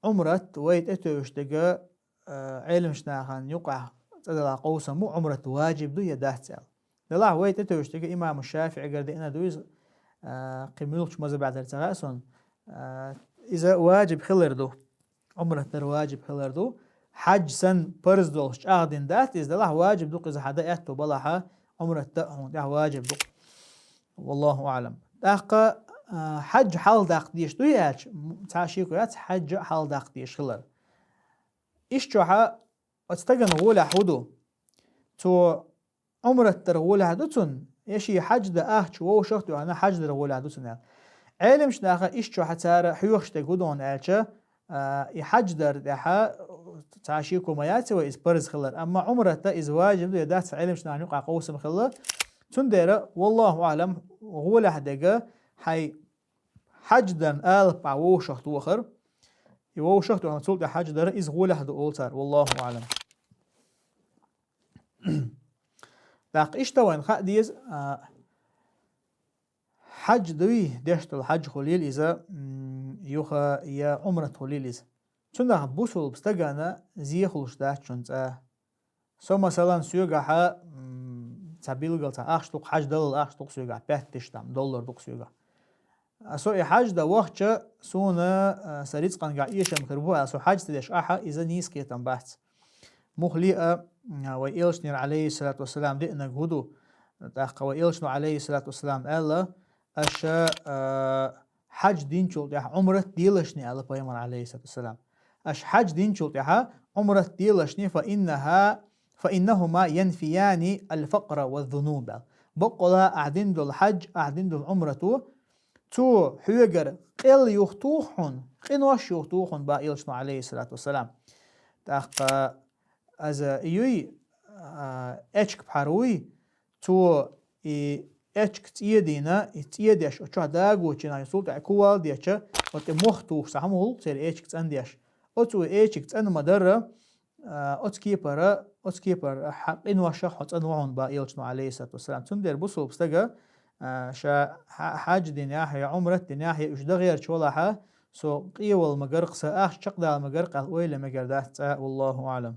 عمرة ويت اتوشتجا علم شناخان يقع تدلا قوسمو عمرة واجب دو يدات سال دلا ويت اتوشتجا إمام الشافعي قرد إنا دويز قيميلوش ماذا بعد التغاسون إذا واجب خلردو عمرة در واجب خلردو حج سن برز دولش أغدين دات إذا دلا واجب دوق إذا حدا أتو بلاها عمرة تأهون ده واجب دوق والله أعلم داقة حج حال داق ديش دوياتش تعشيكو يات حج حال داق ديش خلر إيش جوحا أتستغن غولا حودو تو عمرة در غولا حدوتون إيشي حج دا أهش وو شختو أنا حج در غولا حدوتون علمش داخل إيش جوحا تارا حيوخش تقودون ألشا يحج در داحا تعشيكو مياتي وإز برز خلر أما عمرة دا إز واجب دو يدات علمش نعنيق قوسم خلر تندير والله أعلم غولا حدقا حي حج دن ألب وو شخت وخر يوو شخت وأنا تقول حج در إز غولا حد أولتر والله أعلم باق إيش توين خا ديز حج دوي ديشت الحج خليل إذا يوخا يا عمرة خليل إذا تنده بوسول بستغانا زي خلوش ده چونت سو مثلا سيوغا حا تابيل قلتا أخشتوق حج دل أخشتوق سيوغا $5 دوق سيوغا سو حج دا وقت سونا سريت قنقا إيشم خربوها سو حج تدش أحا إذا نيس كيتم بحث مخليئة وإيلشنير عليه الصلاة والسلام دئنا قهدو تاقا وإيلشنو عليه الصلاة والسلام ألا أشا حج دين شلط يحا عمرة ديلشني ألا بيمر عليه الصلاة والسلام أش حج دين شلط يحا عمرة ديلشني فإنهما ينفيان الفقر والذنوب بقلا أعدين دو الحج أعدين دو العمرة تو حيوغر قل يختوخن قنوش يختوخن با إيلشنو عليه الصلاة والسلام تاقا از ایوی اچک پروی تو اچک تیدینا تیدیش اچه داغو چنا یسولت اکوال دیچه وقت مختو سحمول سر اچک تندیش اتو اچک تن مدره اتكيبر حقين وشا حط انوعهم با يلشنو عليه الصلاة والسلام تندر بوسو بستغا شا حاج دين ياحيا عمرة دين ياحيا اش دغير شولاحا سو قيول مقرق ساخ شقدا المقرق ويل مقردات والله اعلم